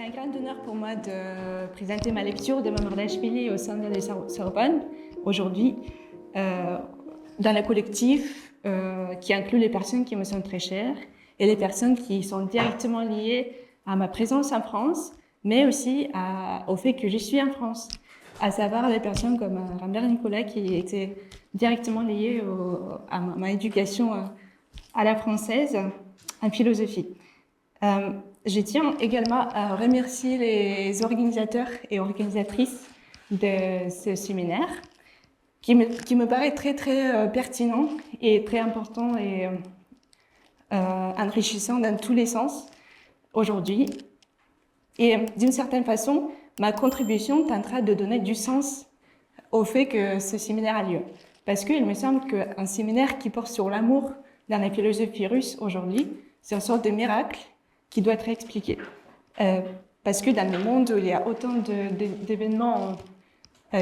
un grand honneur pour moi de présenter ma lecture de Mamardashvili au sein de la Sorbonne aujourd'hui, dans le collectif qui inclut les personnes qui me sont très chères et les personnes qui sont directement liées à ma présence en France, mais aussi au fait que je suis en France, à savoir les personnes comme Rambert Nicolas qui étaient directement liées à ma éducation à la française en philosophie. Je tiens également à remercier les organisateurs et organisatrices de ce séminaire qui me paraît très pertinent et très important et enrichissant dans tous les sens aujourd'hui. Et d'une certaine façon, ma contribution tentera de donner du sens au fait que ce séminaire a lieu. Parce qu'il me semble qu'un séminaire qui porte sur l'amour dans la philosophie russe aujourd'hui, c'est une sorte de miracle qui doit être expliqué. Parce que dans le monde où il y a autant d'événements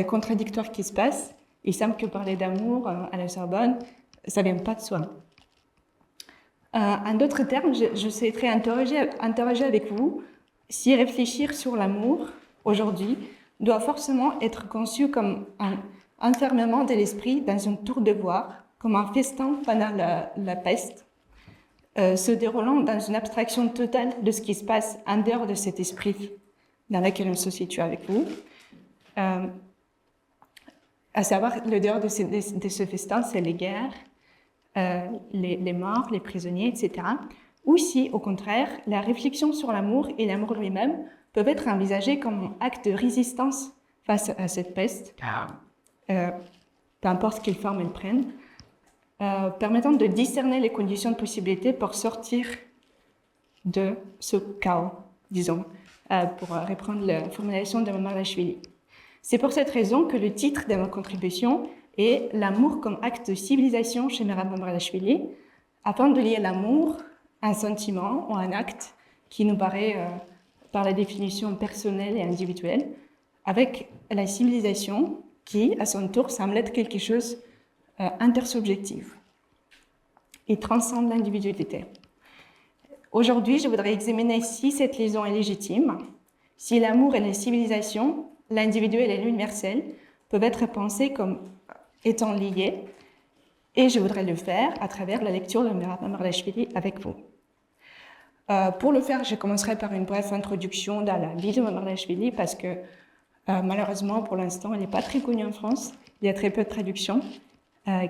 contradictoires qui se passent, il semble que parler d'amour à la Sorbonne, ça ne vient pas de soi. En d'autres termes, je souhaiterais interroger avec vous si réfléchir sur l'amour aujourd'hui doit forcément être conçu comme un enfermement de l'esprit dans une tour de bois, comme un festin pendant la peste, se déroulant dans une abstraction totale de ce qui se passe en dehors de cet esprit dans lequel on se situe avec vous, à savoir le dehors de ce festin, c'est les guerres, les morts, les prisonniers, etc. Ou si, au contraire, la réflexion sur l'amour et l'amour lui-même peuvent être envisagés comme un acte de résistance face à cette peste, peu importe quelle forme elle prenne, permettant de discerner les conditions de possibilité pour sortir de ce chaos, disons, pour reprendre la formulation de Mamardashvili. C'est pour cette raison que le titre de ma contribution est « L'amour comme acte de civilisation chez Mamardashvili », afin de lier l'amour à un sentiment ou à un acte qui nous paraît, par la définition personnelle et individuelle, avec la civilisation qui, à son tour, semble être quelque chose intersubjectif et transcende l'individualité. Aujourd'hui, je voudrais examiner si cette liaison est légitime, si l'amour et la civilisation, l'individuel et l'universel, peuvent être pensés comme étant liés, et je voudrais le faire à travers la lecture de Mamardashvili avec vous. Pour le faire, je commencerai par une brève introduction dans la vie de Mamardashvili parce que malheureusement, pour l'instant, elle n'est pas très connue en France. Il y a très peu de traductions,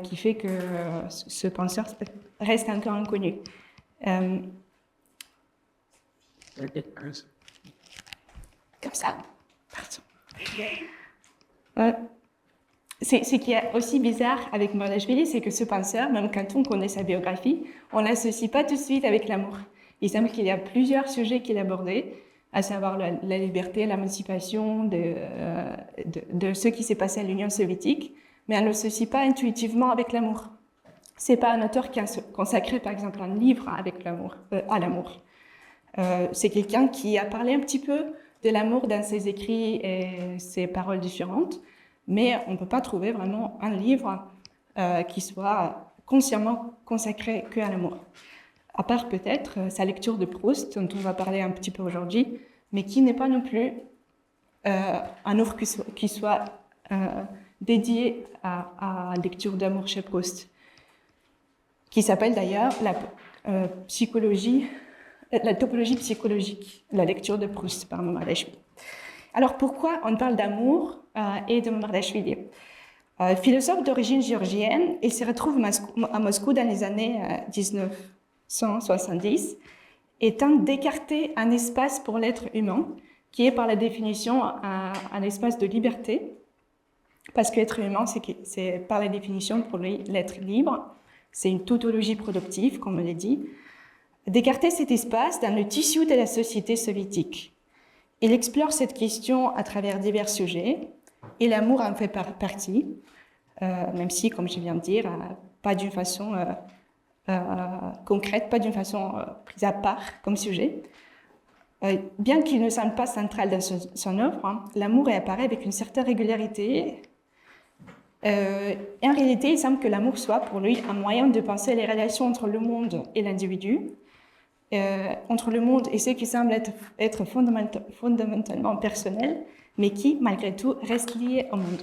qui fait que ce penseur reste encore inconnu. Comme ça. Ce qui est aussi bizarre avec Mamardashvili, c'est que ce penseur, même quand on connaît sa biographie, on ne l'associe pas tout de suite avec l'amour. Il semble qu'il y a plusieurs sujets qu'il abordait, à savoir la liberté, l'émancipation de ce qui s'est passé à l'Union soviétique, mais on ne l'associe pas intuitivement avec l'amour. Ce n'est pas un auteur qui a consacré, par exemple, un livre avec à l'amour. C'est quelqu'un qui a parlé un petit peu de l'amour dans ses écrits et ses paroles différentes, mais on ne peut pas trouver vraiment un livre qui soit consciemment consacré qu'à l'amour. À part peut-être sa lecture de Proust, dont on va parler un petit peu aujourd'hui, mais qui n'est pas non plus un œuvre qui soit dédié à la lecture d'amour chez Proust, qui s'appelle d'ailleurs la topologie psychologique, la lecture de Proust par Mamardashvili. Alors pourquoi on parle d'amour et de Mamardashvili? Philosophe d'origine géorgienne, il se retrouve à Moscou dans les années 1970 et tente d'écarter un espace pour l'être humain qui est par la définition un espace de liberté, parce que l'être humain, c'est par la définition pour lui l'être libre, c'est une tautologie productive, comme on l'a dit, d'écarter cet espace dans le tissu de la société soviétique. Il explore cette question à travers divers sujets, et l'amour en fait partie, même si, comme je viens de dire, pas d'une façon concrète, pas d'une façon prise à part comme sujet. Bien qu'il ne semble pas central dans son œuvre, l'amour apparaît avec une certaine régularité. Et en réalité, il semble que l'amour soit pour lui un moyen de penser les relations entre le monde et l'individu, entre le monde et ce qui semble être fondamentalement personnel, mais qui, malgré tout, reste lié au monde.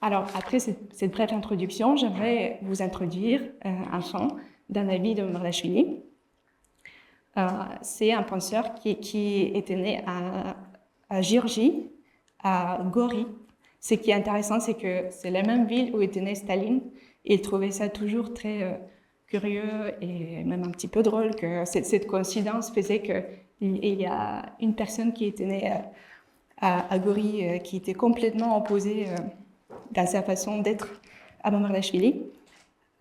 Alors, après cette brève introduction, j'aimerais vous introduire un chant d'un avis de Marlashvili. C'est un penseur qui était né à Géorgie, à Gori. Ce qui est intéressant, c'est que c'est la même ville où était né Staline. Et il trouvait ça toujours très curieux et même un petit peu drôle que cette coïncidence faisait qu'il y a une personne qui était née à Gori qui était complètement opposée dans sa façon d'être à Marlashvili.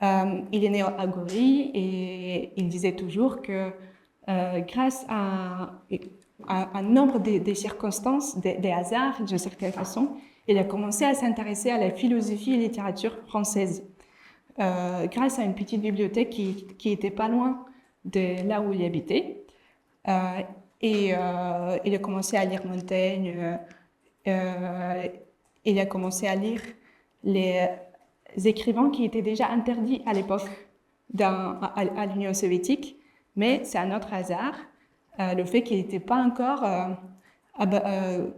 Il est né à Gori et il disait toujours que grâce à un nombre de circonstances, des hasards d'une certaine façon, il a commencé à s'intéresser à la philosophie et littérature française. Grâce à une petite bibliothèque qui était pas loin de là où il habitait. Il a commencé à lire Montaigne, il a commencé à lire les écrivains qui étaient déjà interdits à l'époque à l'Union soviétique, mais c'est un autre hasard, le fait qu'il n'était pas encore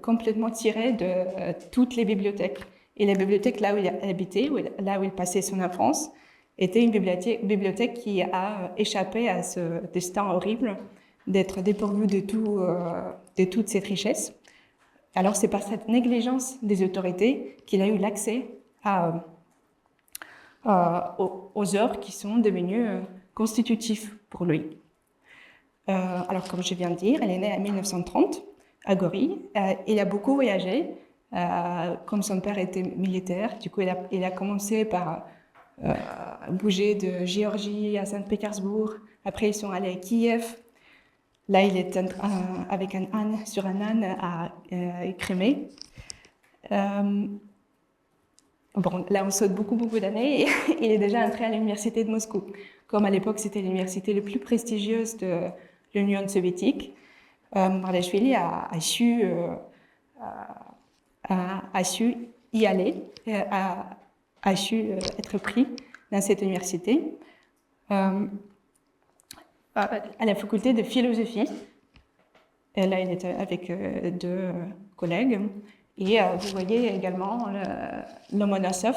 complètement tiré de toutes les bibliothèques. Et la bibliothèque là où il habitait, là où il passait son enfance, était une bibliothèque qui a échappé à ce destin horrible d'être dépourvue de toute cette richesse. Alors c'est par cette négligence des autorités qu'il a eu l'accès aux œuvres qui sont devenues constitutives pour lui. Alors comme je viens de dire, elle est née en 1930 à Gori. Il a beaucoup voyagé. Comme son père était militaire, du coup il a commencé par bouger de Géorgie à Saint-Pétersbourg. Après ils sont allés à Kiev. Là il est avec sur un âne à Crimée. Bon, là on saute beaucoup d'années et il est déjà entré à l'université de Moscou. Comme à l'époque c'était l'université la plus prestigieuse de l'Union soviétique, Marlashvili a su y aller, a su être pris dans cette université. À la faculté de philosophie, et là il était avec deux collègues, et vous voyez également Lomonosov.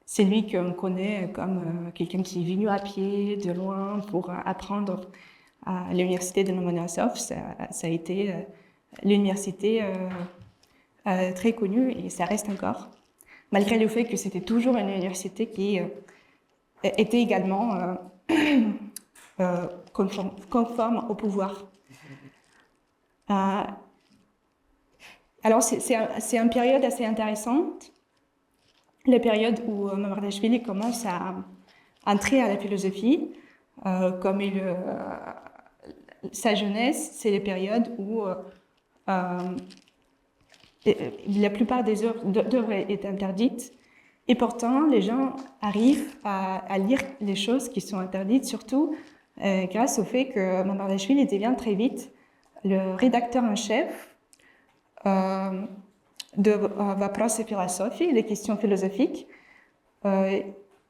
C'est lui qu'on connaît comme quelqu'un qui est venu à pied de loin pour apprendre à l'université de Lomonosov. Ça a été l'université très connue et ça reste encore, malgré le fait que c'était toujours une université qui était également conforme au pouvoir. Alors c'est une période assez intéressante, la période où Marlashvili commence à entrer à la philosophie, comme sa jeunesse, c'est les périodes où la plupart des œuvres est interdite, et pourtant les gens arrivent à lire les choses qui sont interdites, surtout grâce au fait que Marlashvili devient très vite le rédacteur en chef de Vопросы Philosophie, les questions philosophiques.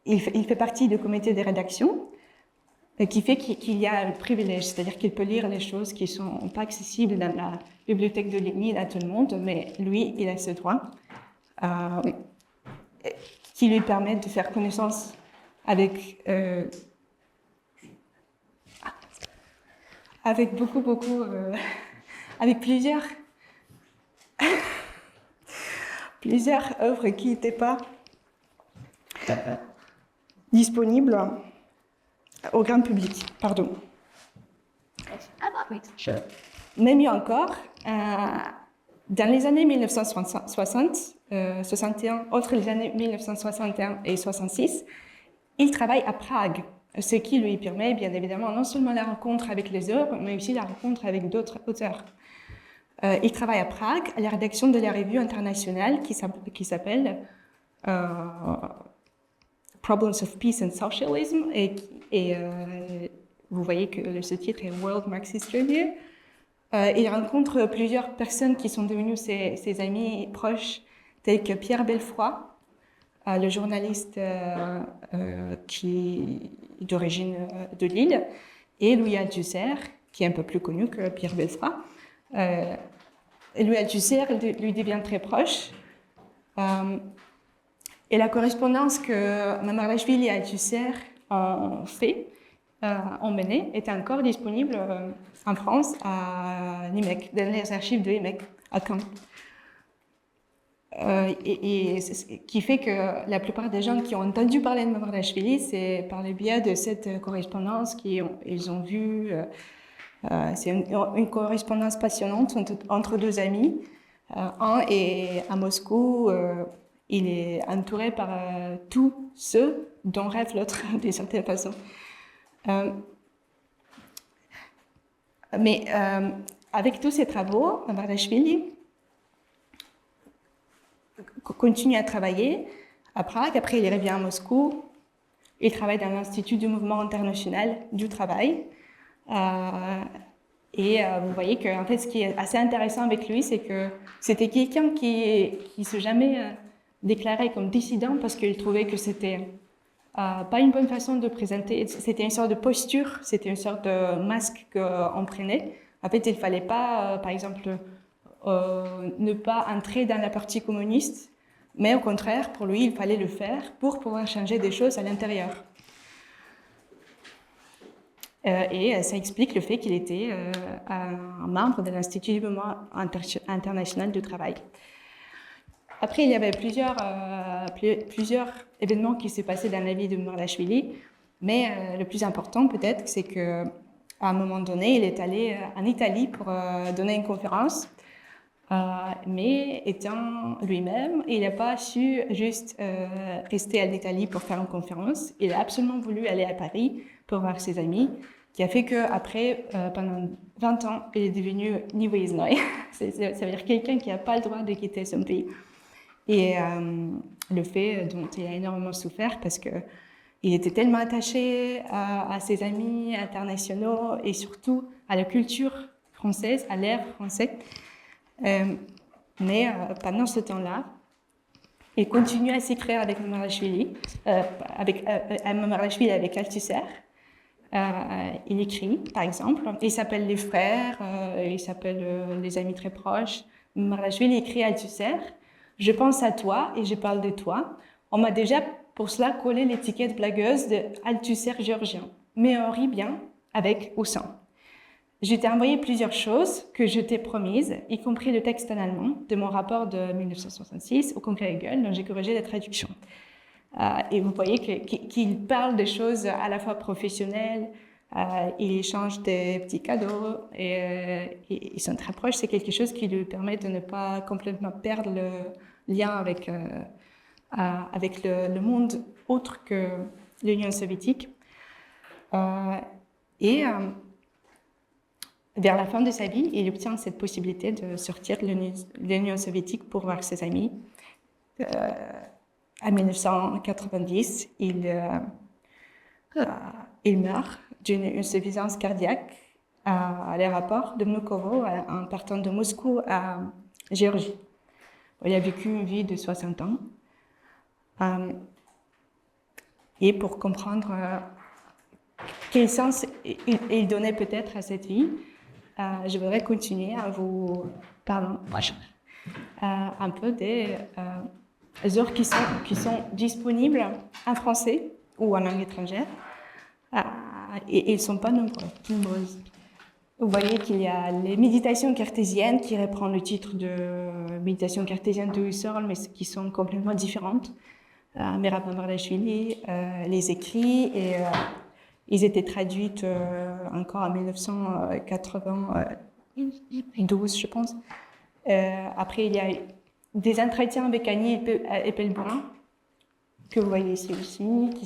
Il fait partie du comité de rédaction, qui fait qu'il y a un privilège, c'est-à-dire qu'il peut lire les choses qui ne sont pas accessibles dans la bibliothèque de Lénine à tout le monde, mais lui, il a ce droit qui lui permet de faire connaissance avec avec plusieurs œuvres qui n'étaient pas disponibles au grand public. Pardon. Même mieux encore, dans les années 1961, entre les années 1961 et 1966, il travaille à Prague, ce qui lui permet bien évidemment non seulement la rencontre avec les œuvres, mais aussi la rencontre avec d'autres auteurs. Il travaille à Prague, à la rédaction de la revue internationale qui s'appelle Problems of Peace and Socialism, et vous voyez que ce titre est World Marxist Review. Il rencontre plusieurs personnes qui sont devenues ses amis proches, tels que Pierre Belfroy, le journaliste qui est d'origine de Lille, et Louis Althusser, qui est un peu plus connu que Pierre Belfrat. Louis Althusser lui devient très proche. Et la correspondance que Mamarlachvili et Althusser ont menée est encore disponible en France, à l'IMEC, dans les archives de l'IMEC, à Caen. Et ce qui fait que la plupart des gens qui ont entendu parler de Mamarlachvili, c'est par le biais de cette correspondance qu'ils ont vue. C'est une correspondance passionnante entre deux amis. Un est à Moscou, il est entouré par tous ceux dont rêve l'autre, d'une certaine façon. Mais avec tous ces travaux, Mamarlachvili continue à travailler à Prague. Après, il revient à Moscou. Il travaille dans l'Institut du mouvement international du travail. Vous voyez que, en fait, ce qui est assez intéressant avec lui, c'est que c'était quelqu'un qui ne s'est jamais déclaré comme dissident parce qu'il trouvait que c'était pas une bonne façon de présenter. C'était une sorte de posture, c'était une sorte de masque qu'on prenait. En fait, il ne fallait pas, par exemple, ne pas entrer dans la partie communiste, mais au contraire, pour lui, il fallait le faire pour pouvoir changer des choses à l'intérieur. Et ça explique le fait qu'il était un membre de l'Institut du mouvement international du travail. Après, il y avait plusieurs événements qui s'est passé dans la vie de Mamarlachvili, mais le plus important peut-être, c'est qu'à un moment donné, il est allé en Italie pour donner une conférence, mais étant lui-même, il n'a pas su juste rester en Italie pour faire une conférence. Il a absolument voulu aller à Paris pour voir ses amis, qui a fait qu'après, pendant 20 ans, il est devenu nivyeznoy. Ça veut dire quelqu'un qui n'a pas le droit de quitter son pays. Et le fait dont il a énormément souffert parce qu'il était tellement attaché à ses amis internationaux et surtout à la culture française, à l'air français. Mais pendant ce temps-là, il continue à s'écrire avec Mamarlachvili, avec Althusser. Il écrit, par exemple, il s'appelle les frères, il s'appelle les amis très proches. Mamarlachvili écrit à Althusser: je pense à toi et je parle de toi. On m'a déjà pour cela collé l'étiquette blagueuse de Althusser géorgien, mais on rit bien avec ou sans. Je t'ai envoyé plusieurs choses que je t'ai promises, y compris le texte en allemand de mon rapport de 1966 au Congrès Hegel, dont j'ai corrigé la traduction. Et vous voyez qu'il parle de choses à la fois professionnelles, il échange des petits cadeaux et ils sont très proches. C'est quelque chose qui lui permet de ne pas complètement perdre le lien avec le monde autre que l'Union soviétique. Vers la fin de sa vie, il obtient cette possibilité de sortir de l'Union soviétique pour voir ses amis. En 1990, il meurt d'une insuffisance cardiaque à l'aéroport de Vnukovo en partant de Moscou à Géorgie. Il a vécu une vie de 60 ans. Et pour comprendre quel sens il donnait peut-être à cette vie, je voudrais continuer à vous parler un peu des œuvres qui sont disponibles en français ou en langue étrangère. Et ils ne sont pas nombreuses. Vous voyez qu'il y a les méditations cartésiennes qui reprend le titre de méditation cartésienne de Husserl, mais qui sont complètement différentes. Merab Mamarlachvili les écrits et ils étaient traduites encore en 1992, je pense. Après, il y a des entretiens avec Annie Eppelbrun, que vous voyez ici aussi, qui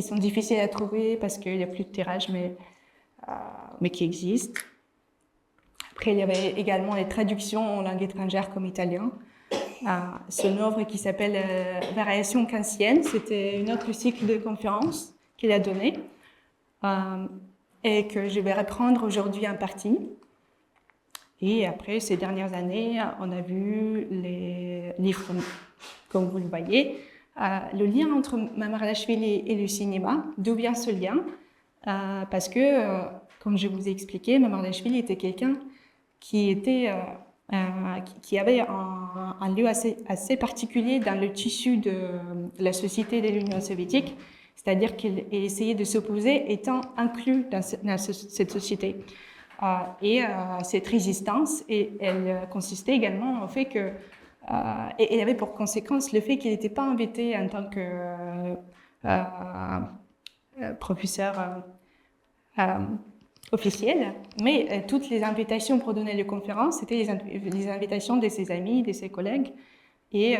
sont difficiles à trouver parce qu'il n'y a plus de tirage, mais qui existent. Après, il y avait également les traductions en langue étrangère comme italien. C'est une œuvre qui s'appelle Variation kantienne. C'était un autre cycle de conférences qu'il a donné et que je vais reprendre aujourd'hui en partie. Et après, ces dernières années, on a vu les livres, comme vous le voyez, le lien entre Mamardashvili et le cinéma. D'où vient ce lien? Parce que, comme je vous ai expliqué, Mamardashvili était quelqu'un qui avait un lieu assez particulier dans le tissu de la société de l'Union soviétique, c'est-à-dire qu'il essayait de s'opposer étant inclus dans cette société. Et cette résistance, elle consistait également au fait que, et elle avait pour conséquence le fait qu'il n'était pas invité en tant que professeur officiel, mais toutes les invitations pour donner les conférences, c'était les invitations de ses amis, de ses collègues, et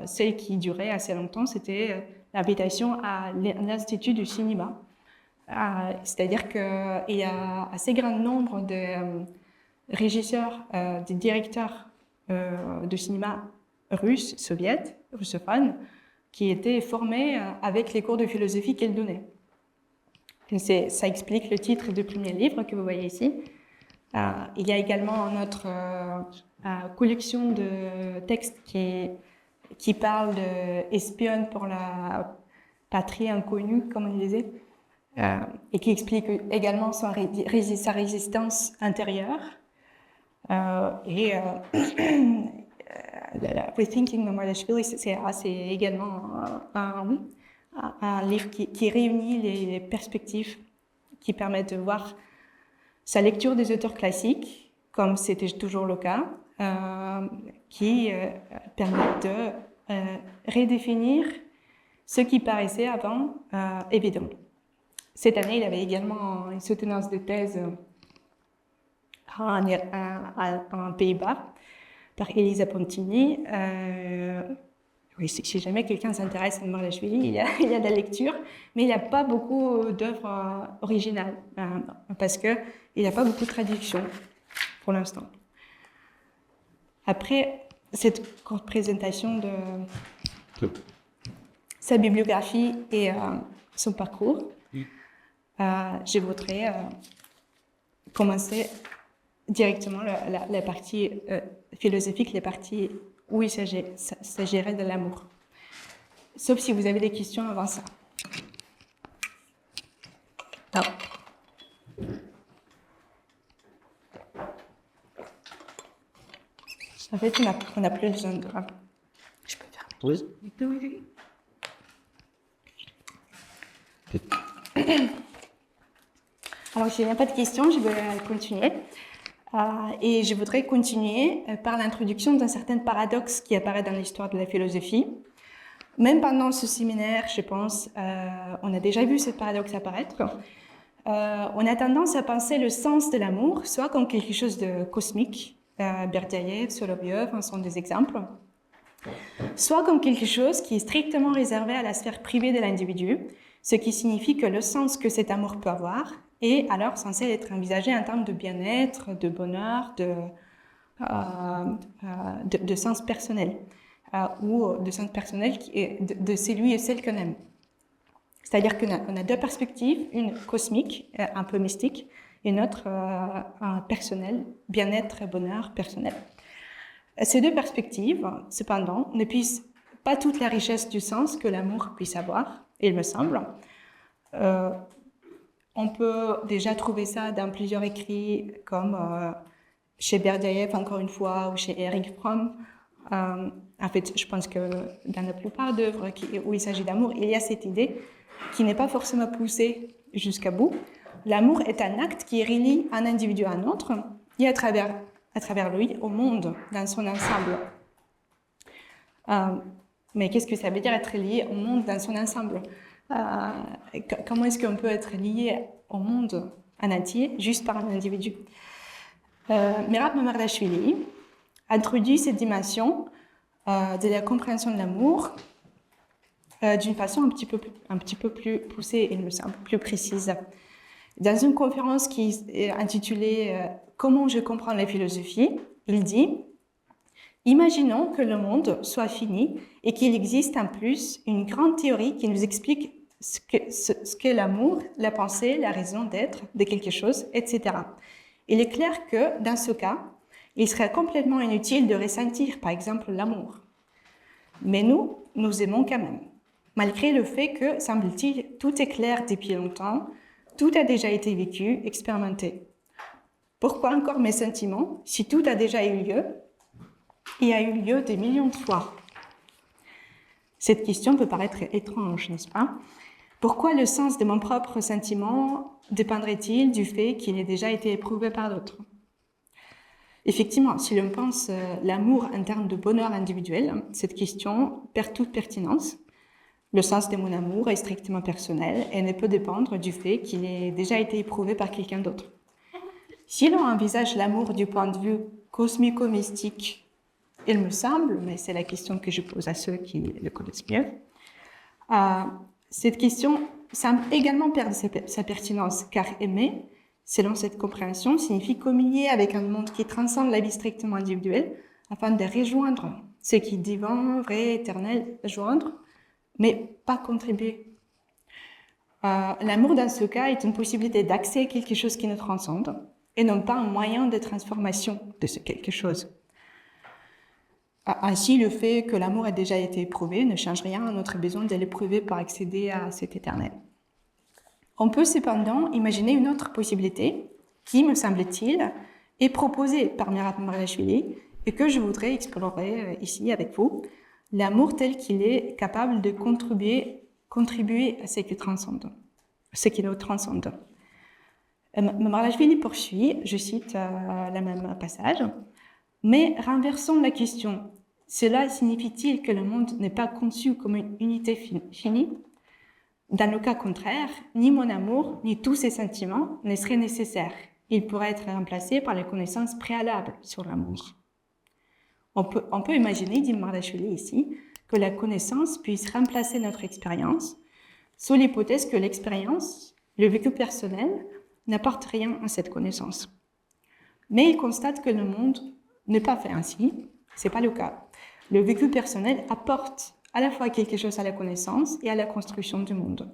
celle qui durait assez longtemps, c'était l'invitation à l'Institut du cinéma. C'est-à-dire qu'il y a assez grand nombre de régisseurs, de directeurs de cinéma russes, soviétiques, russophones, qui étaient formés avec les cours de philosophie qu'elle donnait. Ça explique le titre du premier livre que vous voyez ici. Il y a également notre collection de textes qui parle d'espionne pour la patrie inconnue, comme on disait, et qui explique également sa résistance intérieure. Rethinking Mamardashvili, c'est également un livre qui réunit les perspectives qui permettent de voir sa lecture des auteurs classiques, comme c'était toujours le cas, qui permettent de redéfinir ce qui paraissait avant évident. Cette année, il avait également une soutenance de thèse en Pays-Bas par Elisa Pontini. Oui, si jamais quelqu'un s'intéresse à Mamardashvili, il y a de la lecture, mais il n'y a pas beaucoup d'œuvres originales, parce qu'il n'y a pas beaucoup de traductions pour l'instant. Après cette courte présentation de sa bibliographie et son parcours, je voudrais commencer directement la partie philosophique, les parties où il s'agirait de l'amour. Sauf si vous avez des questions avant ça. Non. En fait, on n'a plus besoin de... Je peux faire... Oui. Alors, s'il n'y a pas de questions, je vais continuer. Et je voudrais continuer par l'introduction d'un certain paradoxe qui apparaît dans l'histoire de la philosophie. Même pendant ce séminaire, je pense, on a déjà vu ce paradoxe apparaître. On a tendance à penser le sens de l'amour, soit comme quelque chose de cosmique, Berdyaev, Solovyov en sont des exemples, soit comme quelque chose qui est strictement réservé à la sphère privée de l'individu, ce qui signifie que le sens que cet amour peut avoir est alors censé être envisagé en termes de bien-être, de bonheur, de sens personnel, ou de sens personnel qui est de celui et celle qu'on aime. C'est-à-dire qu'on a deux perspectives, une cosmique, un peu mystique, et une autre personnelle, bien-être et bonheur personnel. Ces deux perspectives, cependant, ne puissent pas toute la richesse du sens que l'amour puisse avoir, il me semble. On peut déjà trouver ça dans plusieurs écrits, comme chez Berdyaev, encore une fois, ou chez Erich Fromm. En fait, je pense que dans la plupart d'œuvres où il s'agit d'amour, il y a cette idée qui n'est pas forcément poussée jusqu'à bout. L'amour est un acte qui relie un individu à un autre et à travers lui au monde dans son ensemble. Mais qu'est-ce que ça veut dire être lié au monde dans son ensemble? Comment est-ce qu'on peut être lié au monde en entier juste par un individu? Merab Mamardashvili introduit cette dimension de la compréhension de l'amour d'une façon un petit peu plus poussée, il me semble, plus précise. Dans une conférence qui est intitulée « Comment je comprends la philosophie », il dit « Imaginons que le monde soit fini et qu'il existe en plus une grande théorie qui nous explique ce qu'est l'amour, la pensée, la raison d'être de quelque chose, etc. Il est clair que, dans ce cas, il serait complètement inutile de ressentir, par exemple, l'amour. Mais nous aimons quand même. Malgré le fait que, semble-t-il, tout est clair depuis longtemps, tout a déjà été vécu, expérimenté. Pourquoi encore mes sentiments si tout a déjà eu lieu et a eu lieu des millions de fois? Cette question peut paraître étrange, n'est-ce pas? Pourquoi le sens de mon propre sentiment dépendrait-il du fait qu'il ait déjà été éprouvé par d'autres? Effectivement, si l'on pense l'amour en termes de bonheur individuel, cette question perd toute pertinence. Le sens de mon amour est strictement personnel et ne peut dépendre du fait qu'il ait déjà été éprouvé par quelqu'un d'autre. Si l'on envisage l'amour du point de vue cosmico-mystique, il me semble, mais c'est la question que je pose à ceux qui le connaissent mieux, cette question semble également perdre sa pertinence, car aimer, selon cette compréhension, signifie communier avec un monde qui transcende la vie strictement individuelle afin de rejoindre ce qui est divin, vrai, éternel, joindre, mais pas contribuer. L'amour, dans ce cas, est une possibilité d'accès à quelque chose qui nous transcende et non pas un moyen de transformation de ce quelque chose. Ainsi, le fait que l'amour ait déjà été éprouvé ne change rien à notre besoin de l'éprouver pour accéder à cet éternel. On peut cependant imaginer une autre possibilité qui, me semble-t-il, est proposée par Mirat Margashvili et que je voudrais explorer ici avec vous, l'amour tel qu'il est capable de contribuer à ce qui nous transcende. Margashvili poursuit, je cite le même passage, « Mais renversons la question, cela signifie-t-il que le monde n'est pas conçu comme une unité finie ? Dans le cas contraire, ni mon amour, ni tous ces sentiments ne seraient nécessaires. Ils pourraient être remplacés par les connaissances préalables sur l'amour. » On peut imaginer, dit Margashvili ici, que la connaissance puisse remplacer notre expérience, sous l'hypothèse que l'expérience, le vécu personnel, n'apporte rien à cette connaissance. Mais il constate que le monde n'est pas fait ainsi, c'est pas le cas. Le vécu personnel apporte à la fois quelque chose à la connaissance et à la construction du monde.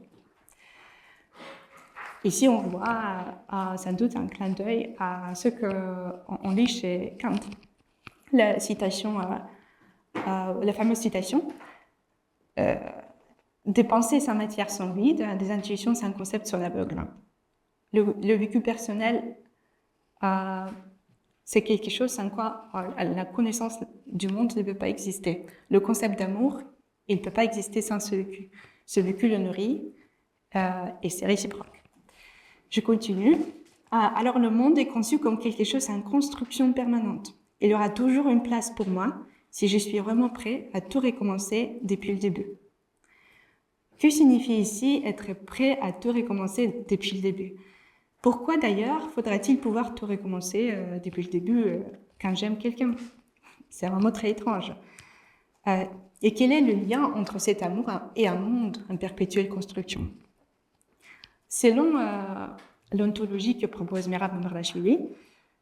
Ici, on voit sans doute un clin d'œil à ce qu'on lit chez Kant. La fameuse citation des pensées sans matière sont vides, des intuitions sans concept sont aveugles. Le vécu personnel, c'est quelque chose sans quoi la connaissance du monde ne peut pas exister. Le concept d'amour, il ne peut pas exister sans ce vécu. Ce vécu le nourrit et c'est réciproque. Je continue. Alors le monde est conçu comme quelque chose en construction permanente. Il y aura toujours une place pour moi si je suis vraiment prêt à tout recommencer depuis le début. Que signifie ici être prêt à tout recommencer depuis le début? Pourquoi d'ailleurs faudra-t-il pouvoir tout recommencer depuis le début quand j'aime quelqu'un? C'est un mot très étrange. Et quel est le lien entre cet amour et un monde en perpétuelle construction? Selon l'ontologie que propose Mirat Margashvili,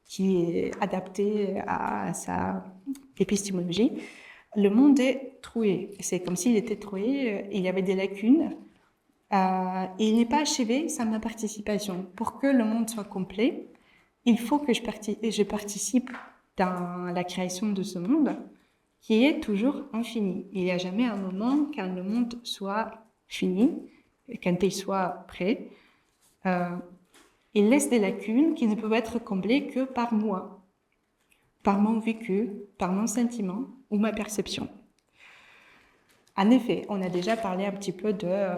qui est adaptée à sa épistémologie, le monde est troué. C'est comme s'il était troué, il y avait des lacunes, et il n'est pas achevé sans ma participation. Pour que le monde soit complet, il faut que je participe dans la création de ce monde, qui est toujours infini. Il n'y a jamais un moment quand le monde soit fini, quand il soit prêt. Il laisse des lacunes qui ne peuvent être comblées que par moi, par mon vécu, par mon sentiment ou ma perception. En effet, on a déjà parlé un petit peu de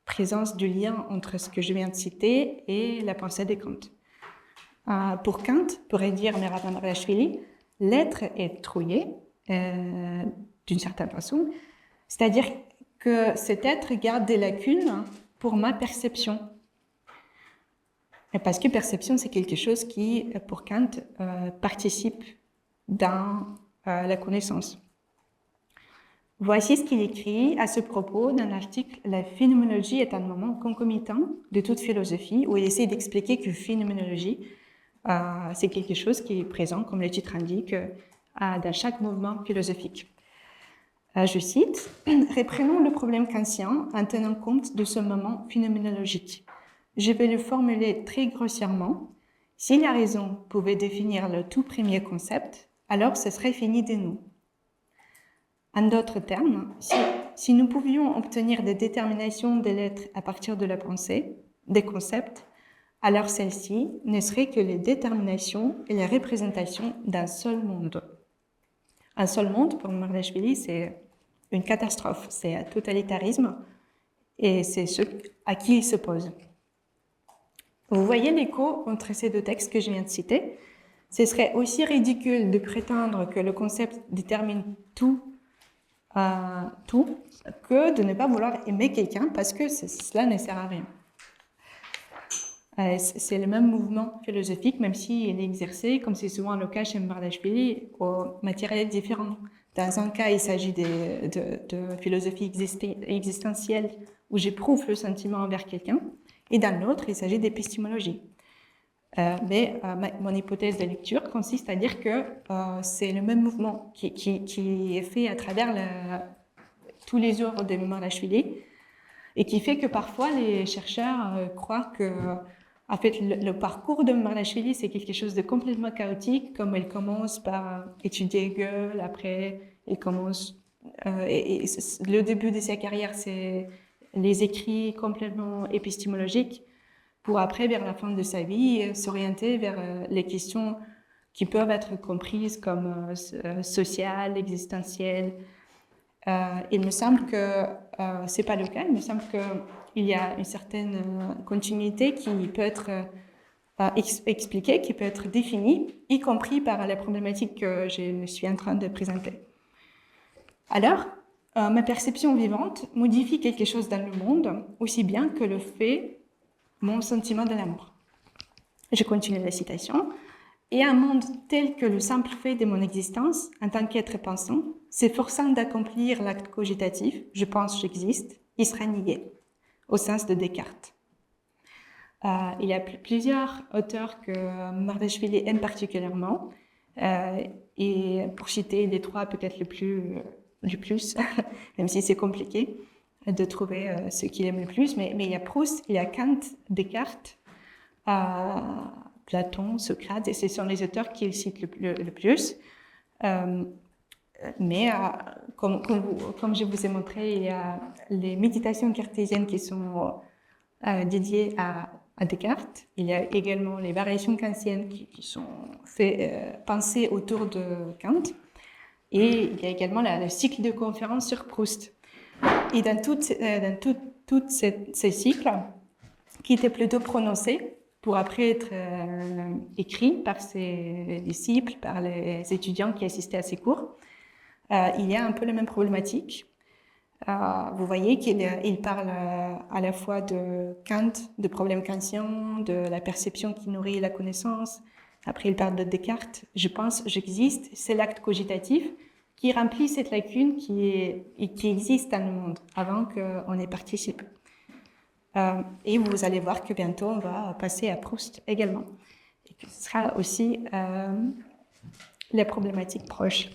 présence du lien entre ce que je viens de citer et la pensée de Kant. Pour Kant, pourrait dire Mirat Margashvili, l'être est trouillé d'une certaine façon, c'est-à-dire que cet être garde des lacunes pour ma perception. Parce que perception, c'est quelque chose qui, pour Kant, participe dans la connaissance. Voici ce qu'il écrit à ce propos dans l'article « La phénoménologie est un moment concomitant de toute philosophie » où il essaie d'expliquer que phénoménologie, c'est quelque chose qui est présent, comme le titre indique, dans chaque mouvement philosophique. Je cite « Reprenons le problème kantien en tenant compte de ce moment phénoménologique. Je vais le formuler très grossièrement. Si la raison pouvait définir le tout premier concept, alors ce serait fini de nous. En d'autres termes, si nous pouvions obtenir des déterminations des lettres à partir de la pensée, des concepts, alors celles-ci ne seraient que les déterminations et les représentations d'un seul monde. Un seul monde, pour Mardaashvili, c'est une catastrophe, c'est un totalitarisme, et c'est ce à qui il s'oppose. Vous voyez l'écho entre ces deux textes que je viens de citer. Ce serait aussi ridicule de prétendre que le concept détermine tout que de ne pas vouloir aimer quelqu'un parce que cela ne sert à rien. C'est le même mouvement philosophique, même s'il est exercé, comme c'est souvent le cas chez Mardaashvili, au matériel différent. Dans un cas, il s'agit de philosophie existentielle où j'éprouve le sentiment envers quelqu'un, et dans l'autre, il s'agit d'épistémologie. Mais mon hypothèse de lecture consiste à dire que c'est le même mouvement qui est fait à travers tous les œuvres de Mardaashvili et qui fait que parfois les chercheurs croient que en fait, le parcours de Mardaashvili, c'est quelque chose de complètement chaotique, comme elle commence par étudier Hegel, après elle commence... et le début de sa carrière, c'est les écrits complètement épistémologiques, pour après, vers la fin de sa vie, s'orienter vers les questions qui peuvent être comprises comme sociales, existentielles. Il me semble que c'est pas le cas. Il me semble qu'il y a une certaine continuité qui peut être expliquée, qui peut être définie, y compris par la problématique que je suis en train de présenter. Alors, ma perception vivante modifie quelque chose dans le monde, aussi bien que le fait mon sentiment de l'amour. Je continue la citation. Et un monde tel que le simple fait de mon existence, en tant qu'être pensant, s'efforçant d'accomplir l'acte cogitatif, je pense, j'existe, il sera nié, au sens de Descartes. Il y a plusieurs auteurs que Mardaashvili aime particulièrement, et pour citer les trois peut-être le plus, même si c'est compliqué de trouver ce qu'il aime le plus, mais il y a Proust, il y a Kant, Descartes, Platon, Socrate, et ce sont les auteurs qu'il cite le plus. Mais comme je vous ai montré, il y a les méditations cartésiennes qui sont dédiées à Descartes. Il y a également les variations kantiennes qui sont pensées autour de Kant. Et il y a également le cycle de conférences sur Proust. Et dans tous ces cycles, qui étaient plutôt prononcés, pour après être écrits par ses disciples, par les étudiants qui assistaient à ses cours, il y a un peu la même problématique. Vous voyez qu'il parle à la fois de Kant, de problèmes kantiens, de la perception qui nourrit la connaissance. Après, il parle de Descartes. Je pense, j'existe. C'est l'acte cogitatif qui remplit cette lacune qui existe dans le monde avant qu'on y participe. Et vous allez voir que bientôt, on va passer à Proust également. Et que ce sera aussi les problématiques proches.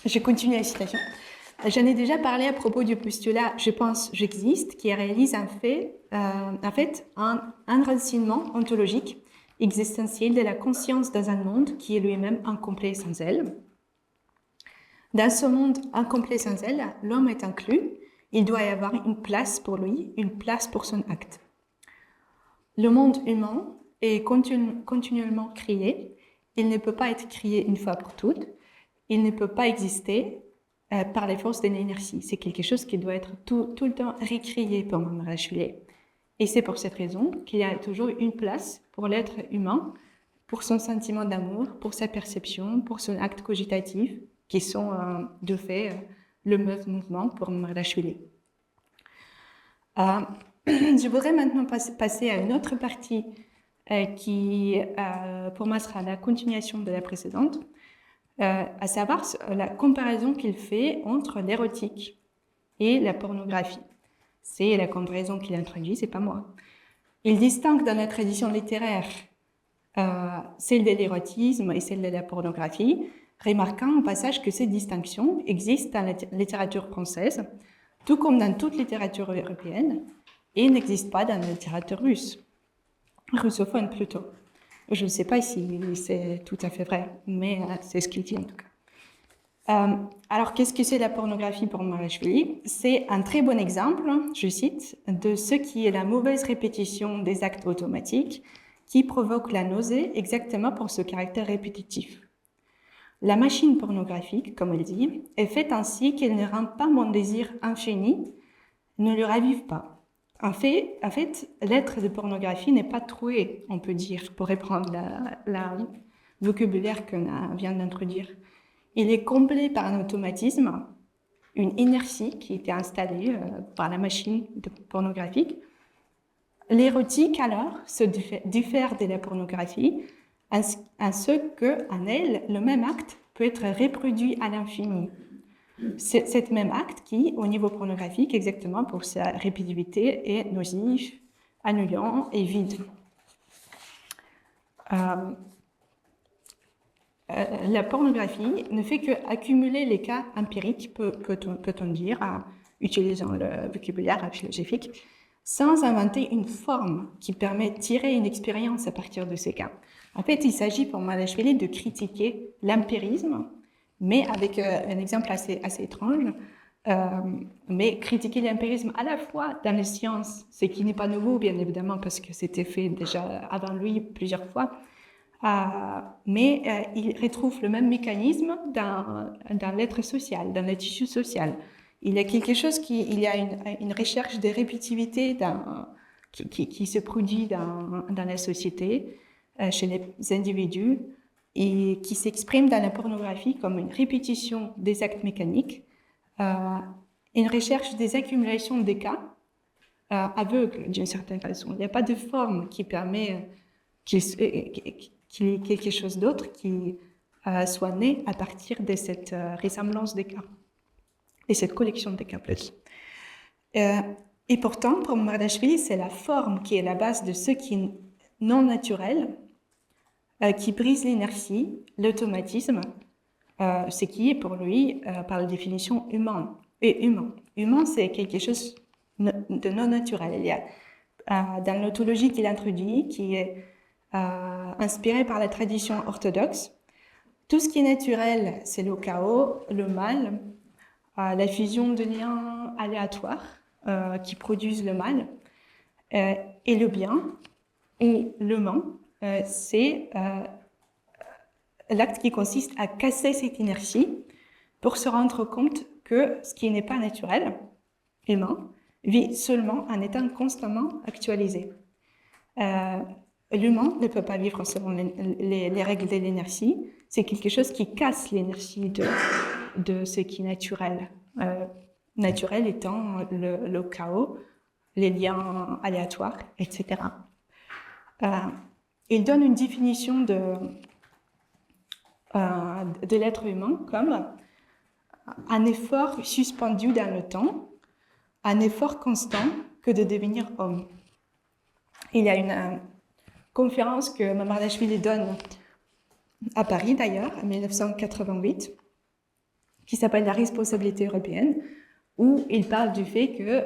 Je continue la citation. J'en ai déjà parlé à propos du postulat « je pense, j'existe » qui réalise en fait un enracinement ontologique existentiel de la conscience dans un monde qui est lui-même incomplet sans elle. Dans ce monde incomplet sans elle, l'homme est inclus, il doit y avoir une place pour lui, une place pour son acte. Le monde humain est continuellement créé, il ne peut pas être créé une fois pour toutes, il ne peut pas exister par les forces de l'inertie. C'est quelque chose qui doit être tout le temps récréé pour Mardaashvili. Et c'est pour cette raison qu'il y a toujours une place pour l'être humain, pour son sentiment d'amour, pour sa perception, pour son acte cogitatif, qui sont de fait le même mouvement pour Mardaashvili. Je voudrais maintenant passer à une autre partie qui, pour moi, sera la continuation de la précédente, à savoir la comparaison qu'il fait entre l'érotique et la pornographie. C'est la comparaison qu'il introduit, c'est pas moi. Il distingue dans la tradition littéraire celle de l'érotisme et celle de la pornographie, remarquant au passage que ces distinctions existent dans la littérature française tout comme dans toute littérature européenne, et n'existe pas dans la littérature russophone plutôt. Je ne sais pas si c'est tout à fait vrai, mais c'est ce qu'il dit en tout cas. Alors, qu'est-ce que c'est la pornographie pour Marashvili? C'est un très bon exemple, je cite, de ce qui est la mauvaise répétition des actes automatiques qui provoque la nausée exactement pour ce caractère répétitif. La machine pornographique, comme elle dit, est faite ainsi qu'elle ne rend pas mon désir infini, ne le ravive pas. En fait, l'être de pornographie n'est pas troué, on peut dire, pour reprendre la vocabulaire qu'on vient d'introduire. Il est comblé par un automatisme, une inertie qui était installée par la machine pornographique. L'érotique, alors, se diffère de la pornographie en ce qu'en elle, le même acte peut être reproduit à l'infini. C'est cet même acte qui, au niveau pornographique, exactement pour sa répétitivité, est nocif, annulant et vide. La pornographie ne fait qu'accumuler les cas empiriques, peut-on dire, utilisant le vocabulaire philosophique, sans inventer une forme qui permet de tirer une expérience à partir de ces cas. En fait, il s'agit pour Marashvili de critiquer l'empirisme, mais avec un exemple assez étrange, mais critiquer l'empirisme à la fois dans les sciences, ce qui n'est pas nouveau, bien évidemment, parce que c'était fait déjà avant lui plusieurs fois, mais il retrouve le même mécanisme dans l'être social, dans le tissu social. Il y a quelque chose il y a une recherche de répétitivité qui se produit dans la société, chez les individus, et qui s'exprime dans la pornographie comme une répétition des actes mécaniques, une recherche des accumulations des cas aveugles d'une certaine façon. Il n'y a pas de forme qui permet qu'il y ait quelque chose d'autre qui soit né à partir de cette ressemblance des cas, et cette collection des cas plus. Et pourtant, pour Marashvili, c'est la forme qui est la base de ce qui est non naturel, qui brise l'inertie, l'automatisme, ce qui est pour lui, par la définition, humain. Et humain. Humain, c'est quelque chose de non naturel. Il y a, dans l'autologie qu'il introduit, qui est inspirée par la tradition orthodoxe, tout ce qui est naturel, c'est le chaos, le mal, la fusion de liens aléatoires qui produisent le mal, et le bien, et l'humain, c'est l'acte qui consiste à casser cette inertie pour se rendre compte que ce qui n'est pas naturel, humain, vit seulement en étant constamment actualisé. L'humain ne peut pas vivre selon les règles de l'inertie. C'est quelque chose qui casse l'inertie de ce qui est naturel. Naturel étant le chaos, les liens aléatoires, etc. Il donne une définition de l'être humain comme un effort suspendu dans le temps, un effort constant que de devenir homme. Il y a une conférence que Mamardashvili donne à Paris d'ailleurs, en 1988, qui s'appelle La responsabilité européenne, où il parle du fait que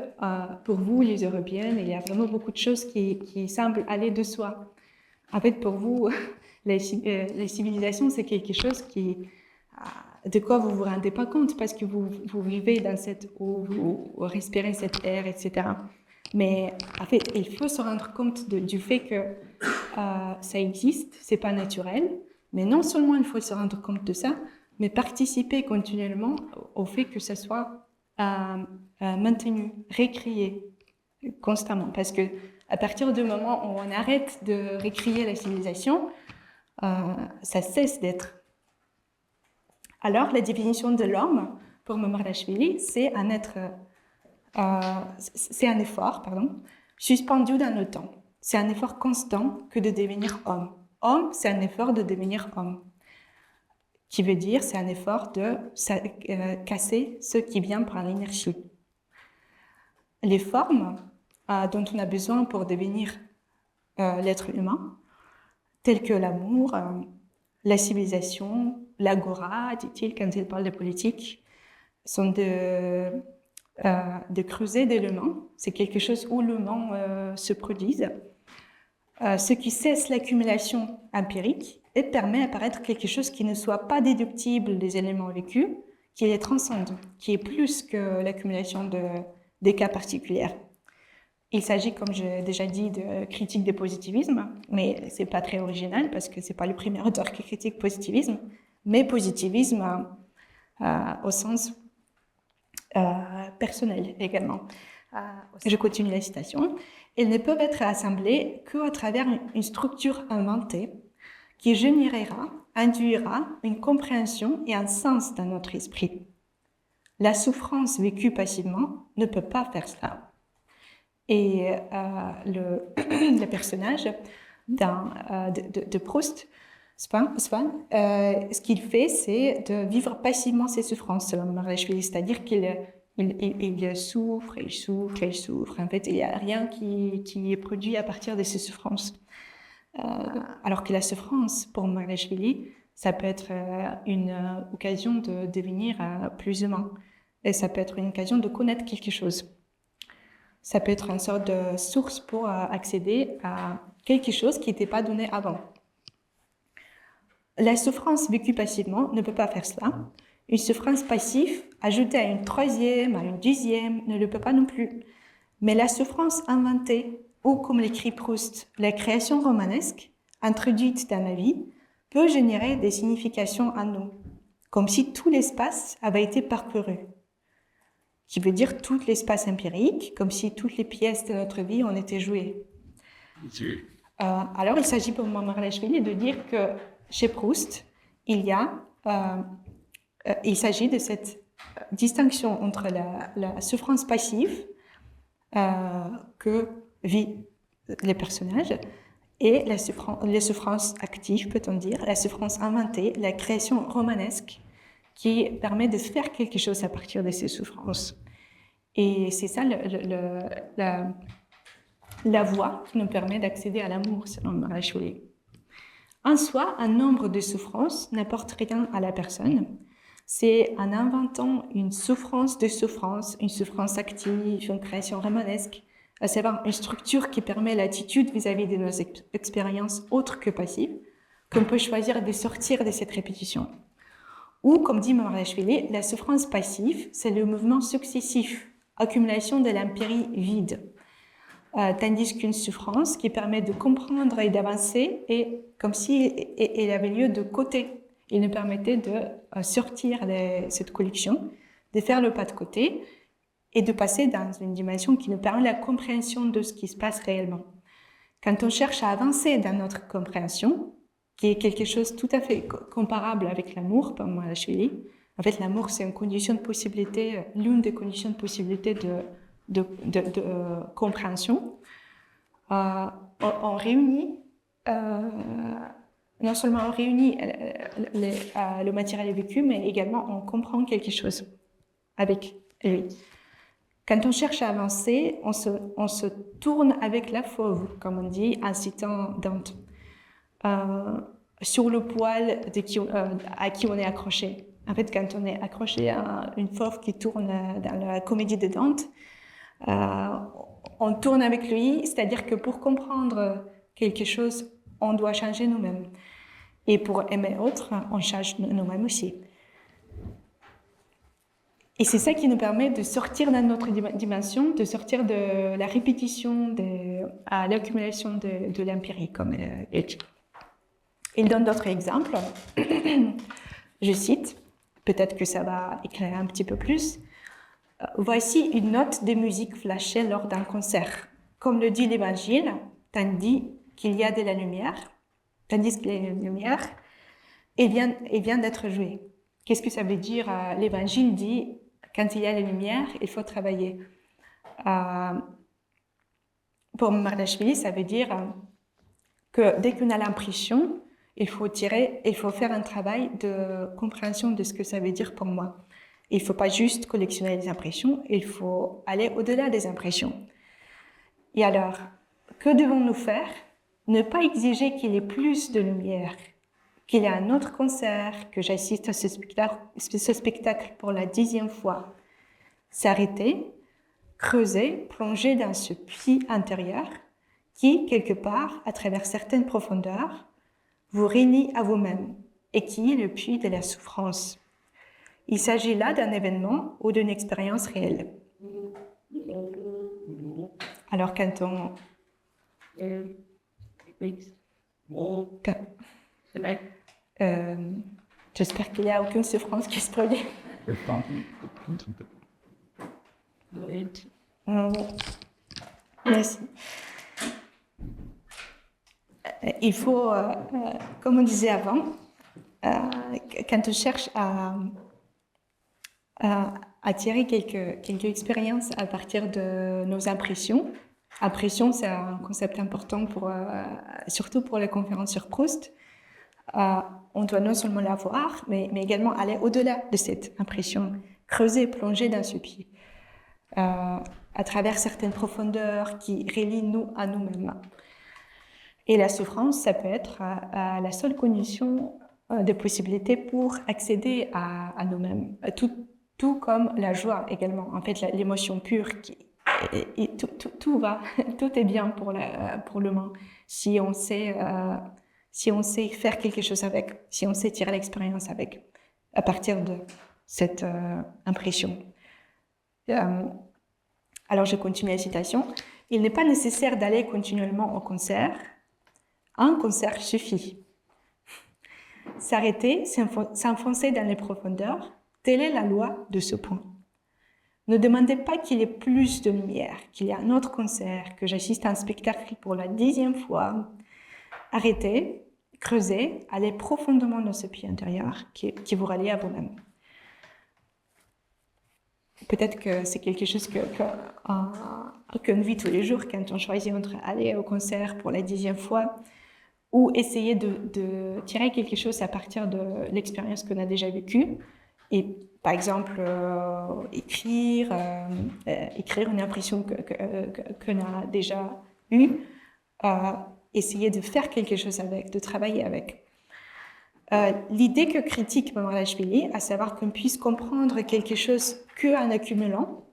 pour vous, les Européennes, il y a vraiment beaucoup de choses qui semblent aller de soi. En fait, pour vous, les civilisations, c'est quelque chose de quoi vous ne vous rendez pas compte parce que vous vivez dans cette eau, vous respirez cet air, etc. Mais en fait, il faut se rendre compte du fait que ça existe, c'est pas naturel. Mais non seulement il faut se rendre compte de ça, mais participer continuellement au fait que ça soit maintenu, récrié constamment. Parce que à partir du moment où on arrête de récrier la civilisation, ça cesse d'être. Alors, la définition de l'homme, pour Mamardashvili, c'est un effort, suspendu dans le temps. C'est un effort constant que de devenir homme. Homme, c'est un effort de devenir homme. Qui veut dire, c'est un effort de casser ce qui vient par l'énergie. Les formes dont on a besoin pour devenir l'être humain, telles que l'amour, la civilisation, l'agora, dit-il quand il parle de politique, sont de creuser d'éléments. C'est quelque chose où l'élément se produise, ce qui cesse l'accumulation empirique et permet d'apparaître quelque chose qui ne soit pas déductible des éléments vécus, qui les transcende, qui est plus que l'accumulation des cas particuliers. Il s'agit, comme j'ai déjà dit, de critique du positivisme, mais c'est pas très original parce que c'est pas le premier auteur qui critique positivisme, mais positivisme au sens personnel également. Je continue la citation. Ils ne peuvent être assemblés qu'à travers une structure inventée qui générera, induira une compréhension et un sens dans notre esprit. La souffrance vécue passivement ne peut pas faire cela. Et le personnage de Proust, Swan, ce qu'il fait, c'est de vivre passivement ses souffrances, selon Marlèche-Willy, c'est-à-dire qu'il souffre, il souffre, il souffre. En fait, il n'y a rien qui est produit à partir de ses souffrances. Alors que la souffrance, pour Marlèche-Willy, ça peut être une occasion de devenir plus humain. Et ça peut être une occasion de connaître quelque chose. Ça peut être une sorte de source pour accéder à quelque chose qui n'était pas donné avant. La souffrance vécue passivement ne peut pas faire cela. Une souffrance passive, ajoutée à une troisième, à une dixième, ne le peut pas non plus. Mais la souffrance inventée, ou comme l'écrit Proust, la création romanesque, introduite dans la vie, peut générer des significations en nous, comme si tout l'espace avait été parcouru. Qui veut dire tout l'espace empirique, comme si toutes les pièces de notre vie ont été jouées. Alors, il s'agit pour moi, Marlèche-Willy, de dire que chez Proust, il s'agit de cette distinction entre la souffrance passive que vit les personnages et les souffrances actives, peut-on dire, la souffrance inventée, la création romanesque qui permet de faire quelque chose à partir de ces souffrances. Et c'est ça la voie qui nous permet d'accéder à l'amour, selon Marlèche-Willy. En soi, un nombre de souffrances n'apporte rien à la personne. C'est en inventant une souffrance de souffrance, une souffrance active, une création romanesque, à savoir une structure qui permet l'attitude vis-à-vis de nos expériences autres que passives, qu'on peut choisir de sortir de cette répétition. Ou, comme dit Marlèche-Willy, la souffrance passive, c'est le mouvement successif, accumulation de l'empirie vide. Tandis qu'une souffrance qui permet de comprendre et d'avancer est comme si elle avait lieu de côté. Il nous permettait de sortir de cette collection, de faire le pas de côté et de passer dans une dimension qui nous permet la compréhension de ce qui se passe réellement. Quand on cherche à avancer dans notre compréhension, qui est quelque chose tout à fait comparable avec l'amour, par Marlèche-Willy. En fait, l'amour, c'est une condition de possibilité, l'une des conditions de possibilité de compréhension. On réunit, non seulement on réunit le matériel vécu, mais également on comprend quelque chose avec lui. Quand on cherche à avancer, on se tourne avec la fauve, comme on dit, en citant Dante. Sur le poil à qui on est accroché. En fait, quand on est accroché à une fauve qui tourne dans la comédie de Dante, on tourne avec lui, c'est-à-dire que pour comprendre quelque chose, on doit changer nous-mêmes. Et pour aimer l'autre, on change nous-mêmes aussi. Et c'est ça qui nous permet de sortir dans notre dimension, de sortir de la répétition, à l'accumulation de l'empirie, comme il dit. Il donne d'autres exemples. Je cite, peut-être que ça va éclairer un petit peu plus. Voici une note de musique flashée lors d'un concert. Comme le dit l'Évangile, tandis qu'il y a de la lumière, il vient d'être joué. Qu'est-ce que ça veut dire? L'Évangile dit, quand il y a la lumière, il faut travailler. Pour Marlèche-Willy, ça veut dire que dès qu'on a l'impression, il faut faire un travail de compréhension de ce que ça veut dire pour moi. Il ne faut pas juste collectionner les impressions, il faut aller au-delà des impressions. Et alors, que devons-nous faire? Ne pas exiger qu'il y ait plus de lumière, qu'il y ait un autre concert, que j'assiste à ce spectacle pour la 10e fois. s'arrêter, creuser, plonger dans ce puits intérieur qui, quelque part, à travers certaines profondeurs, vous relie à vous-même et qui est le puits de la souffrance. Il s'agit là d'un événement ou d'une expérience réelle. Alors quand on... j'espère qu'il n'y a aucune souffrance qui se produit. Merci. Il faut, comme on disait avant, quand on cherche à tirer quelques expériences à partir de nos impressions. Impression, c'est un concept important surtout pour les conférences sur Proust. On doit non seulement la voir, mais également aller au-delà de cette impression, creuser, plonger dans ce puits, à travers certaines profondeurs qui relient nous à nous-mêmes. Et la souffrance, ça peut être la seule condition de possibilité pour accéder à nous-mêmes, tout comme la joie également. En fait, l'émotion pure, tout va, tout est bien pour l'humain si on sait faire quelque chose avec, si on sait tirer l'expérience avec, à partir de cette impression. Alors, je continue la citation. Il n'est pas nécessaire d'aller continuellement au concert. Un concert suffit. S'arrêter, s'enfoncer dans les profondeurs, telle est la loi de ce point. Ne demandez pas qu'il y ait plus de lumière, qu'il y ait un autre concert, que j'assiste à un spectacle pour la 10e fois. Arrêtez, creusez, allez profondément dans ce puits intérieur qui vous relie à vous-même. Peut-être que c'est quelque chose qu'on vit tous les jours quand on choisit entre aller au concert pour la 10e fois ou essayer de tirer quelque chose à partir de l'expérience qu'on a déjà vécue. Et par exemple, écrire une impression qu'on a déjà eue, essayer de faire quelque chose avec, de travailler avec. L'idée que critique Mamardashvili, à savoir qu'on puisse comprendre quelque chose qu'en accumulant,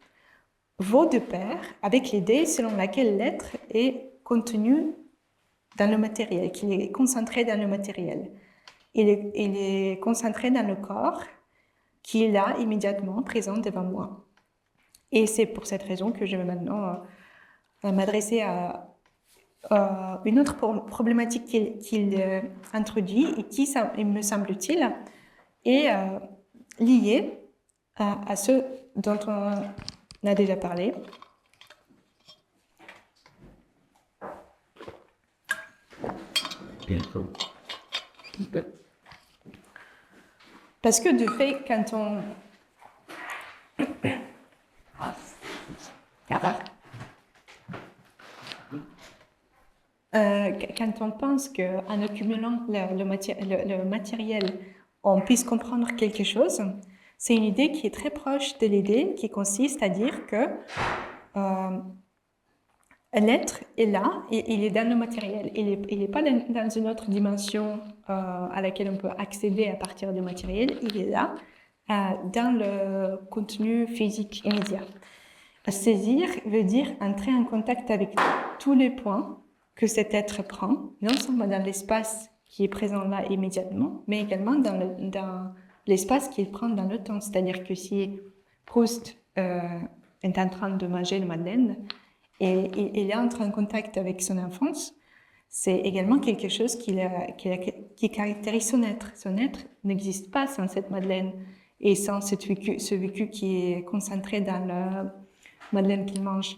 vaut de pair avec l'idée selon laquelle l'être est contenu dans le matériel, qu'il est concentré dans le matériel. Il est concentré dans le corps, qui est là, immédiatement, présent devant moi. Et c'est pour cette raison que je vais maintenant m'adresser à une autre problématique qu'il introduit et qui, il me semble-t-il, est liée à ce dont on a déjà parlé. Parce que de fait, quand on pense qu'en accumulant le matériel, on puisse comprendre quelque chose, c'est une idée qui est très proche de l'idée qui consiste à dire que l'être est là, et il est dans le matériel. Il n'est pas dans une autre dimension à laquelle on peut accéder à partir du matériel. Il est là, dans le contenu physique immédiat. Saisir veut dire entrer en contact avec tous les points que cet être prend, non seulement dans l'espace qui est présent là immédiatement, mais également dans l'espace qu'il prend dans le temps. C'est-à-dire que si Proust est en train de manger le madeleine, et il entre en contact avec son enfance, c'est également quelque chose qui caractérise son être. Son être n'existe pas sans cette madeleine et sans ce vécu qui est concentré dans la madeleine qu'il mange.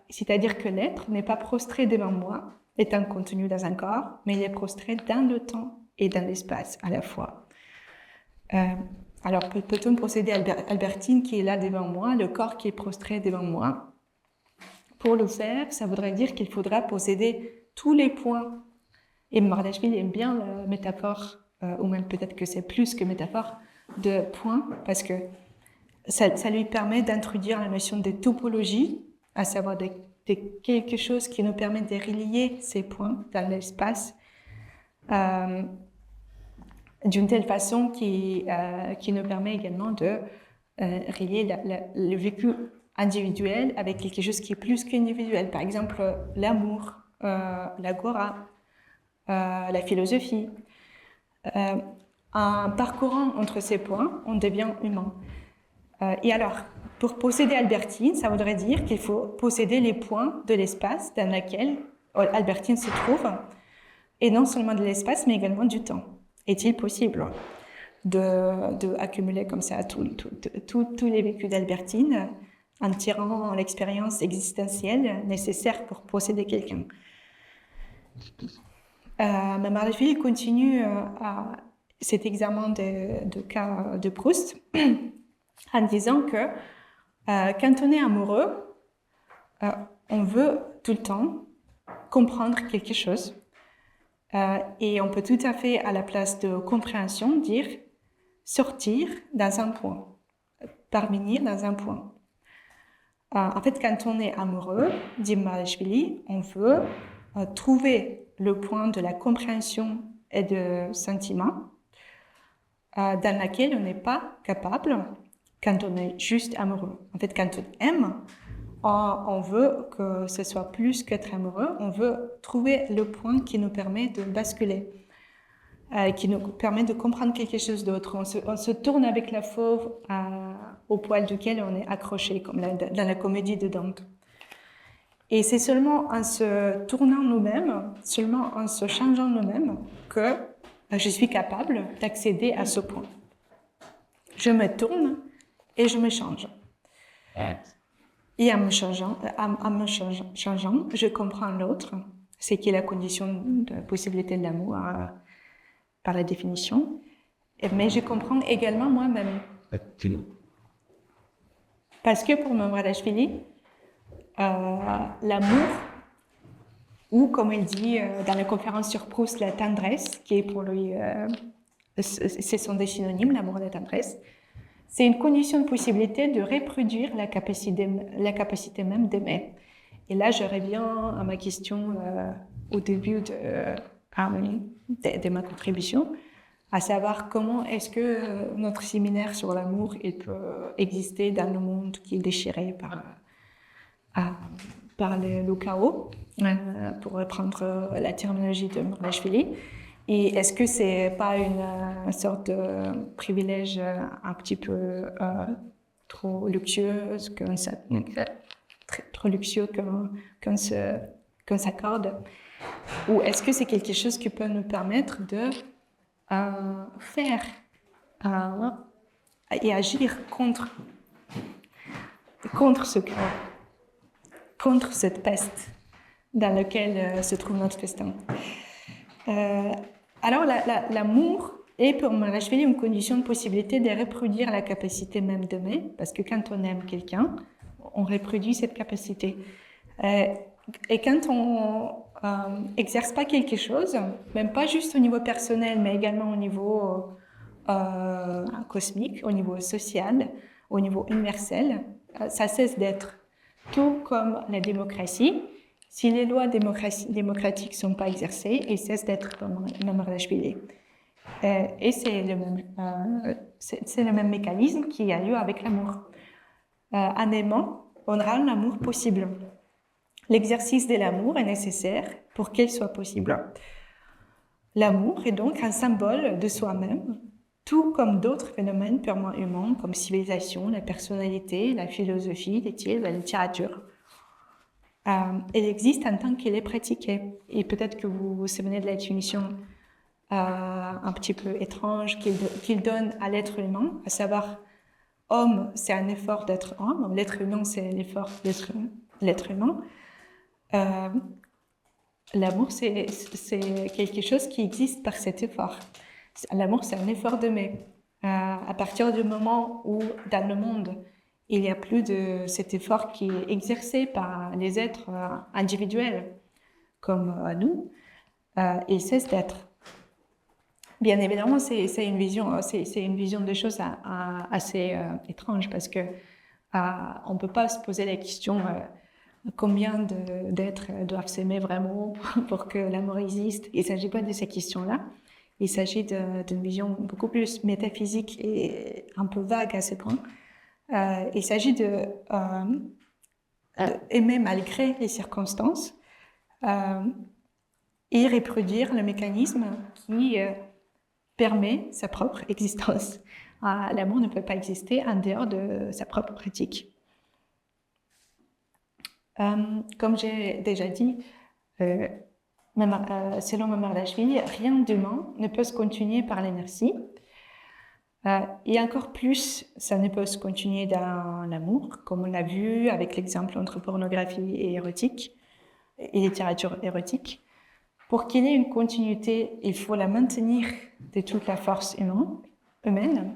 C'est-à-dire que l'être n'est pas prostré devant moi, étant contenu dans un corps, mais il est prostré dans le temps et dans l'espace à la fois. Alors, peut-on procéder à Albertine qui est là devant moi, le corps qui est prostré devant moi? Pour le faire, ça voudrait dire qu'il faudra posséder tous les points. Et Mamardashvili aime bien la métaphore, ou même peut-être que c'est plus que métaphore, de points, parce que ça lui permet d'introduire la notion de topologie, à savoir de quelque chose qui nous permet de relier ces points dans l'espace, d'une telle façon qui nous permet également de relier le vécu individuel avec quelque chose qui est plus qu'individuel. Par exemple, l'amour, l'agora, la philosophie. En parcourant entre ces points, on devient humain. Et alors, pour posséder Albertine, ça voudrait dire qu'il faut posséder les points de l'espace dans lequel Albertine se trouve, et non seulement de l'espace, mais également du temps. Est-il possible de accumuler comme ça tous les vécus d'Albertine en tirant l'expérience existentielle nécessaire pour posséder quelqu'un? Mais Marashvili continue cet examen de cas de Proust en disant que quand on est amoureux, on veut tout le temps comprendre quelque chose. Et on peut tout à fait, à la place de compréhension, dire sortir dans un point, parvenir dans un point. En fait, quand on est amoureux, dit Marashvili, on veut trouver le point de la compréhension et de sentiment dans lequel on n'est pas capable quand on est juste amoureux. En fait, quand on aime, on veut que ce soit plus qu'être amoureux, on veut trouver le point qui nous permet de basculer, qui nous permet de comprendre quelque chose d'autre. On se tourne avec la fauve au poil duquel on est accroché, comme dans la comédie de Dante. Et c'est seulement en se tournant nous-mêmes, seulement en se changeant nous-mêmes, que je suis capable d'accéder à ce point. Je me tourne et je me change. Et en me changeant, je comprends l'autre, ce qui est la condition de possibilité de l'amour par la définition, mais je comprends également moi-même. Parce que pour Marashvili, l'amour, ou comme il dit dans la conférence sur Proust, la tendresse, qui est pour lui, ce sont des synonymes, l'amour et la tendresse, c'est une condition de possibilité de reproduire la capacité même d'aimer. Et là, je reviens à ma question au début de ma contribution, à savoir comment est-ce que notre séminaire sur l'amour il peut exister dans le monde qui est déchiré par le chaos, pour reprendre la terminologie de Marashvili. Et est-ce que c'est pas une sorte de privilège un petit peu trop luxueux qu'on s'accorde, ou est-ce que c'est quelque chose qui peut nous permettre de faire et agir contre ce chaos, contre cette peste dans laquelle se trouve notre destin. Alors, l'amour est pour Marashvili une condition de possibilité de reproduire la capacité même d'aimer, parce que quand on aime quelqu'un, on reproduit cette capacité. Et quand on n'exerce pas quelque chose, même pas juste au niveau personnel, mais également au niveau cosmique, au niveau social, au niveau universel, ça cesse d'être. Tout comme la démocratie, si les lois démocratiques ne sont pas exercées, elles cessent d'être comme Marashvili. Et c'est le même mécanisme qui a lieu avec l'amour. En aimant, on rend l'amour possible. L'exercice de l'amour est nécessaire pour qu'il soit possible. L'amour est donc un symbole de soi-même, tout comme d'autres phénomènes purement humains, comme civilisation, la personnalité, la philosophie, l'éthique, la littérature. Elle existe en tant qu'elle est pratiquée. Et peut-être que vous vous souvenez de la définition un petit peu étrange qu'il donne à l'être humain, à savoir, homme, c'est un effort d'être homme, l'être humain, c'est l'effort d'être l'être humain. L'amour, c'est quelque chose qui existe par cet effort. L'amour, c'est un effort d'aimer. À partir du moment où, dans le monde, il n'y a plus de cet effort qui est exercé par les êtres individuels comme nous, il cesse d'être. Bien évidemment, c'est une vision des choses assez étrange, parce que on peut pas se poser la question combien d'êtres doivent s'aimer vraiment pour que l'amour existe. Il s'agit pas de ces questions-là. Il s'agit d'une vision beaucoup plus métaphysique et un peu vague à ce point, Il s'agit d'aimer malgré les circonstances et reproduire le mécanisme qui permet sa propre existence. L'amour ne peut pas exister en dehors de sa propre pratique. Comme j'ai déjà dit, selon Mamardashvili, rien d'humain ne peut se continuer par l'inertie. Et encore plus, ça ne peut se continuer dans l'amour, comme on l'a vu avec l'exemple entre pornographie et érotique, et littérature érotique. Pour qu'il y ait une continuité, il faut la maintenir de toute la force humaine.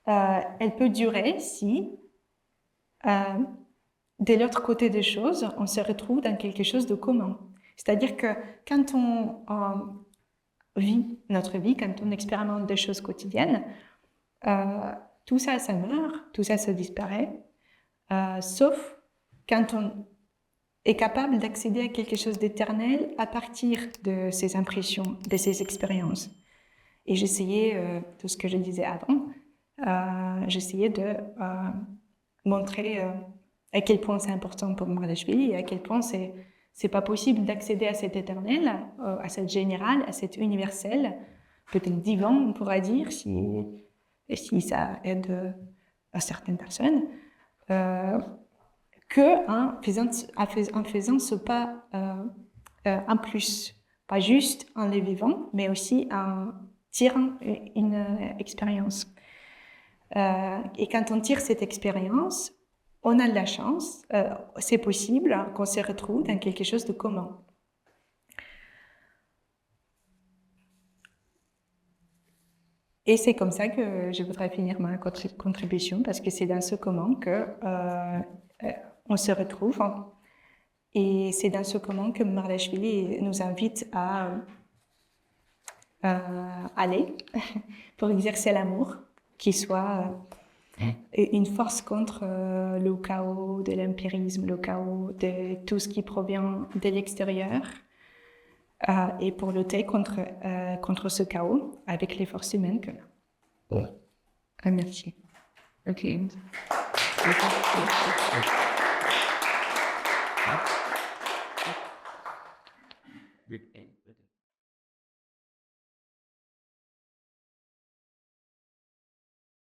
Elle peut durer si, de l'autre côté des choses, on se retrouve dans quelque chose de commun. C'est-à-dire que quand on vit notre vie, quand on expérimente des choses quotidiennes, tout ça, ça meurt, tout ça, ça disparaît, sauf quand on est capable d'accéder à quelque chose d'éternel à partir de ces impressions, de ces expériences. Et j'essayais, tout ce que je disais avant, j'essayais de montrer à quel point c'est important pour Mamardashvili et à quel point c'est pas possible d'accéder à cet éternel, à cet général, à cet universel, peut-être divin, on pourra dire, si ça aide à certaines personnes, qu'en faisant ce pas en plus, pas juste en les vivant, mais aussi en tirant une expérience. Et quand on tire cette expérience, on a de la chance, c'est possible qu'on se retrouve dans quelque chose de commun. Et c'est comme ça que je voudrais finir ma contribution, parce que c'est dans ce commun que on se retrouve. Et c'est dans ce commun que Mamardashvili nous invite à aller pour exercer l'amour, qui soit une force contre le chaos de l'empirisme, le chaos de tout ce qui provient de l'extérieur, et pour lutter contre ce chaos avec les forces humaines que l'on a. Merci. Ok.